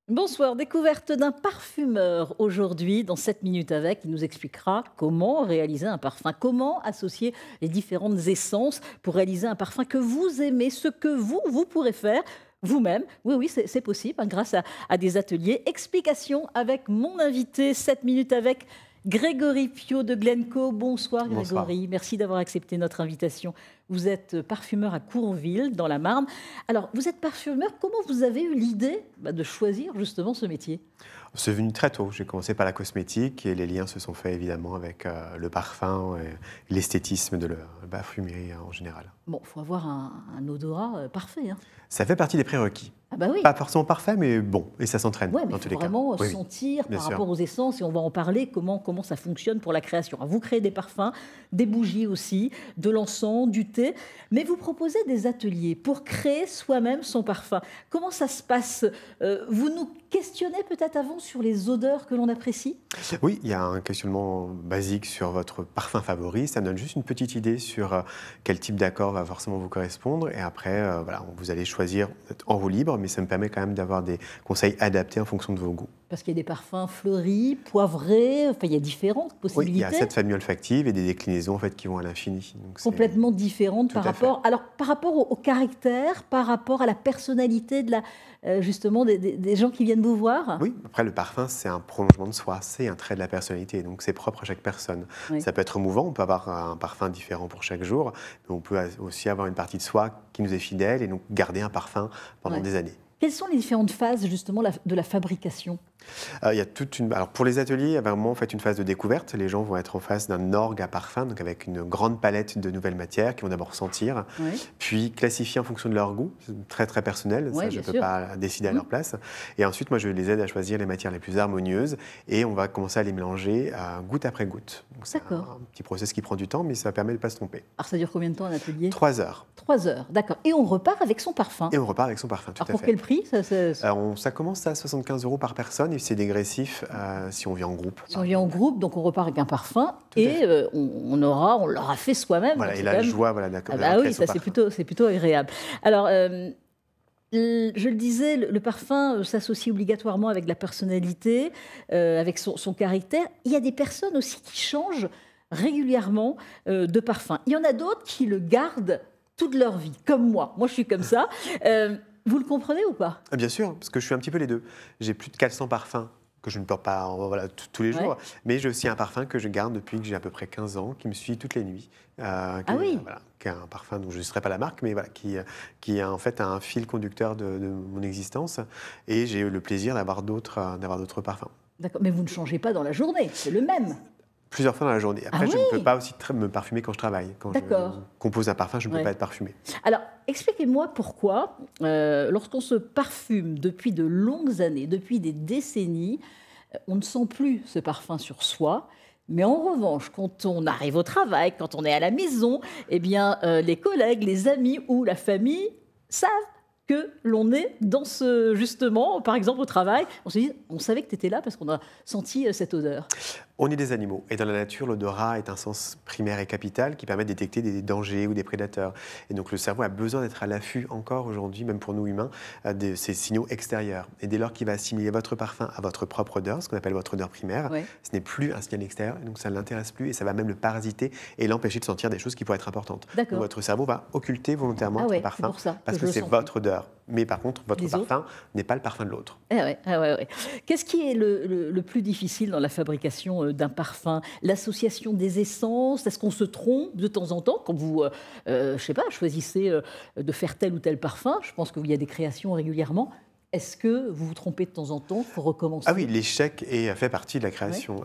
Bonsoir, découverte d'un parfumeur aujourd'hui dans 7 minutes avec. Il nous expliquera comment réaliser un parfum, comment associer les différentes essences pour réaliser un parfum que vous aimez, ce que vous pourrez faire vous-même. Oui, oui, c'est possible hein, grâce à des ateliers. Explication avec mon invité, 7 minutes avec Grégory Piot de Glencoe. Bonsoir Bonsoir. Grégory, merci d'avoir accepté notre invitation. Vous êtes parfumeur à Courville, dans la Marne. Alors, vous êtes parfumeur, comment vous avez eu l'idée de choisir justement ce métier? C'est venu très tôt. J'ai commencé par la cosmétique et les liens se sont faits évidemment avec le parfum et l'esthétisme de la parfumerie en général. Bon, il faut avoir un odorat parfait, hein. Ça fait partie des prérequis. Ah bah oui. Pas forcément parfait, mais bon, et ça s'entraîne Ouais, mais dans il tous faut les cas. vraiment Oui, oui, sentir bien par sûr. rapport aux essences, et on va en parler, comment ça fonctionne pour la création. Alors, vous créez des parfums, des bougies aussi, de l'encens, du thé, mais vous proposez des ateliers pour créer soi-même son parfum. Comment ça se passe? Vous nous questionnez peut-être avant sur les odeurs que l'on apprécie? Oui, il y a un questionnement basique sur votre parfum favori. Ça me donne juste une petite idée sur quel type d'accord va forcément vous correspondre. Et après, voilà, vous allez choisir en roue libre, mais ça me permet quand même d'avoir des conseils adaptés en fonction de vos goûts. Parce qu'il y a des parfums fleuris, poivrés, enfin il y a différentes Oui, il y a possibilités. 7 familles olfactives et des déclinaisons en fait, qui vont à l'infini. Donc, Complètement différentes tout par à fait. rapport, alors, par rapport au caractère, par rapport à la personnalité justement des gens qui viennent vous voir. Oui, après le parfum, c'est un prolongement de soi, c'est un trait de la personnalité, donc c'est propre à chaque personne. Oui. Ça peut être mouvant, on peut avoir un parfum différent pour chaque jour, mais on peut aussi avoir une partie de soi qui nous est fidèle et donc garder un parfum pendant Ouais. des années. Quelles sont les différentes phases justement de la fabrication? Il y a toute une... Alors pour les ateliers, il y a vraiment en fait une phase de découverte. Les gens vont être en face d'un orgue à parfum, donc avec une grande palette de nouvelles matières qui vont d'abord sentir, Oui, puis classifier en fonction de leur goût. C'est très très personnel, ouais, ça je bien ne peux sûr. pas décider à Mhm. leur place. Et ensuite, moi je les aide à choisir les matières les plus harmonieuses et on va commencer à les mélanger goutte après goutte. Donc c'est D'accord. un petit process qui prend du temps, mais ça permet de ne pas se tromper. Alors ça dure combien de temps un atelier? 3 heures. 3 heures, d'accord. Et on repart avec son parfum. Et on repart avec son parfum, tout Alors à pour fait. quel prix Ça commence à 75 € par personne et c'est dégressif si on vient en groupe. Si on vient en groupe, donc on repart avec un parfum Tout à et fait. on l'aura fait soi-même. Voilà, Donc et c'est la quand même... joie voilà, Ah d'avoir bah créé oui, son ça parfum. c'est plutôt agréable. Alors, je le disais, le parfum s'associe obligatoirement avec la personnalité, avec son caractère. Il y a des personnes aussi qui changent régulièrement de parfum. Il y en a d'autres qui le gardent toute leur vie, comme moi. Moi, je suis comme ça. Vous le comprenez ou pas? Ah, bien sûr, parce que je suis un petit peu les deux. J'ai plus de 400 parfums que je ne porte pas voilà, tous les Ouais. jours, mais j'ai aussi un parfum que je garde depuis que j'ai à peu près 15 ans, qui me suit toutes les nuits, Ah oui, voilà, qui est un parfum dont je ne citerai pas la marque, mais voilà, qui est en fait un fil conducteur de mon existence, et j'ai eu le plaisir d'avoir d'autres parfums. d'accord. Mais vous ne changez pas dans la journée, c'est le même. Plusieurs fois dans la journée. Ah Après, je ne peux oui, pas aussi me parfumer quand je travaille. Quand je d'accord. compose un parfum, je ne peux Ouais. pas être parfumé. Alors, expliquez-moi pourquoi, lorsqu'on se parfume depuis de longues années, depuis des décennies, on ne sent plus ce parfum sur soi. Mais en revanche, quand on arrive au travail, quand on est à la maison, eh bien, les collègues, les amis ou la famille savent que l'on est dans justement, par exemple au travail, on se dit, on savait que tu étais là parce qu'on a senti cette odeur. On est des animaux et dans la nature, l'odorat est un sens primaire et capital qui permet de détecter des dangers ou des prédateurs. Et donc le cerveau a besoin d'être à l'affût encore aujourd'hui, même pour nous humains, de ces signaux extérieurs. Et dès lors qu'il va assimiler votre parfum à votre propre odeur, ce qu'on appelle votre odeur primaire, Ouais. ce n'est plus un signal extérieur, et donc ça ne l'intéresse plus et ça va même le parasiter et l'empêcher de sentir des choses qui pourraient être importantes. Donc D'accord. votre cerveau va occulter volontairement Ah votre ouais, c'est parfum pour ça parce je que le c'est sens votre plus. odeur. Mais par contre, votre Les autres. parfum n'est pas le parfum de l'autre. Ah ouais, ah ouais, ouais. Qu'est-ce qui est le plus difficile dans la fabrication d'un parfum? L'association des essences? Est-ce qu'on se trompe de temps en temps quand vous, je sais pas, choisissez de faire tel ou tel parfum? Je pense qu'il y a des créations régulièrement. Est-ce que vous vous trompez de temps en temps? Il faut recommencer? Ah oui, l'échec fait partie de la Ouais. création.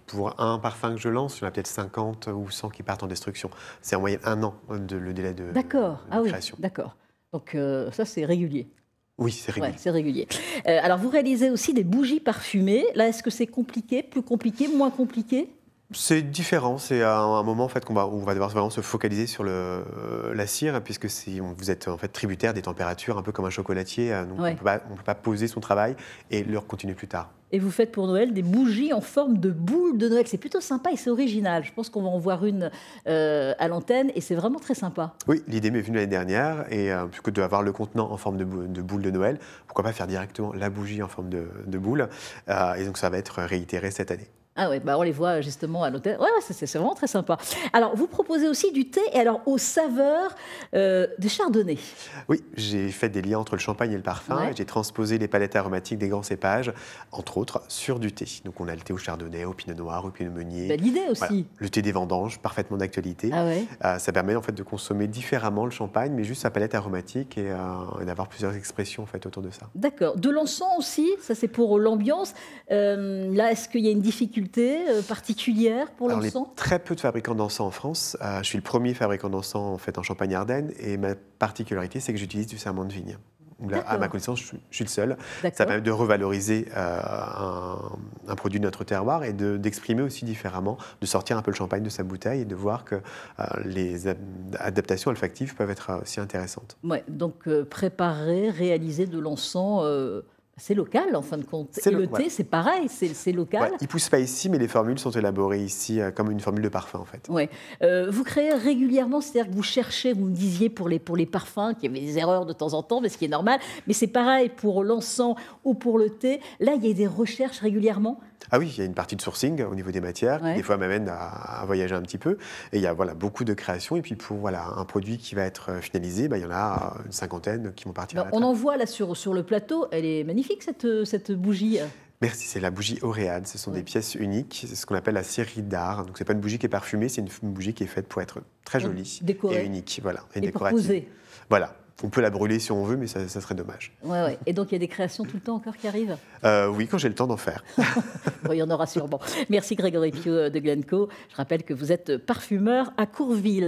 Pour un parfum que je lance, il y en a peut-être 50 ou 100 qui partent en destruction. C'est en moyenne 1 an le délai D'accord. de Ah oui, création. d'accord. Donc ça, c'est régulier. Oui, c'est Ouais, régulier. c'est régulier. Alors, vous réalisez aussi des bougies parfumées. Là, est-ce que c'est compliqué, plus compliqué, moins compliqué? C'est différent, c'est un moment en fait où on va devoir vraiment se focaliser sur la cire, puisque vous êtes en fait tributaire des températures, un peu comme un chocolatier, donc Ouais. on peut pas poser son travail et le continuer plus tard. Et vous faites pour Noël des bougies en forme de boule de Noël. C'est plutôt sympa et c'est original. Je pense qu'on va en voir une à l'antenne et c'est vraiment très sympa. Oui, l'idée m'est venue l'année dernière, et plutôt que d'avoir le contenant en forme de boule de Noël, pourquoi pas faire directement la bougie en forme de boule, et donc ça va être réitéré cette année. Ah ouais, bah on les voit justement à l'hôtel. Ouais, ouais, c'est vraiment très sympa. Alors, vous proposez aussi du thé, et alors aux saveurs de chardonnay. Oui, j'ai fait des liens entre le champagne et le parfum, Ouais. et j'ai transposé les palettes aromatiques des grands cépages, entre autres, sur du thé. Donc on a le thé au chardonnay, au pinot noir, au pinot meunier. Belle idée Voilà. aussi. Le thé des vendanges, parfaitement d'actualité. Ah ouais. Ça permet en fait de consommer différemment le champagne, mais juste sa palette aromatique, et d'avoir plusieurs expressions en fait autour de ça. D'accord. De l'encens aussi, ça c'est pour l'ambiance. Là, est-ce qu'il y a une difficulté particulière pour Alors, l'encens? très peu de fabricants d'encens en France. Je suis le premier fabricant d'encens en fait en Champagne-Ardenne, et ma particularité, c'est que j'utilise du serment de vigne. Donc là, à ma D'accord. connaissance, je suis le seul. Ça D'accord. permet de revaloriser un produit de notre terroir, et d'exprimer aussi différemment, de sortir un peu le champagne de sa bouteille, et de voir que les adaptations olfactives peuvent être aussi intéressantes. Ouais, donc préparer, réaliser de l'encens, c'est local en fin de compte. C'est Et le ouais. thé, c'est pareil, c'est local. Ouais, ils ne poussent pas ici, mais les formules sont élaborées ici comme une formule de parfum en fait. Ouais. Vous créez régulièrement, c'est-à-dire que vous cherchez, vous me disiez pour les parfums, qu'il y avait des erreurs de temps en temps, mais ce qui est normal, mais c'est pareil pour l'encens ou pour le thé. Là, il y a des recherches régulièrement. Ah oui, il y a une partie de sourcing au niveau des matières, Ouais. qui des fois m'amène à voyager un petit peu. Et il y a beaucoup de créations. Et puis pour un produit qui va être finalisé, il y en a une cinquantaine qui vont partir à la On trappe. en voit là sur le plateau, elle est magnifique cette bougie. Merci, c'est la bougie Auréade. Ce sont Ouais. des pièces uniques, c'est ce qu'on appelle la série d'art. Donc c'est pas une bougie qui est parfumée, c'est une bougie qui est faite pour être très jolie décorée. et unique, voilà, et Et pour décorative. poser. Voilà, on peut la brûler si on veut, mais ça serait dommage. Ouais, ouais. Et donc il y a des créations tout le temps encore qui arrivent. Oui, quand j'ai le temps d'en faire. Bon, il y en aura sûrement. Merci Grégory Piot de Glencoe. Je rappelle que vous êtes parfumeur à Courville.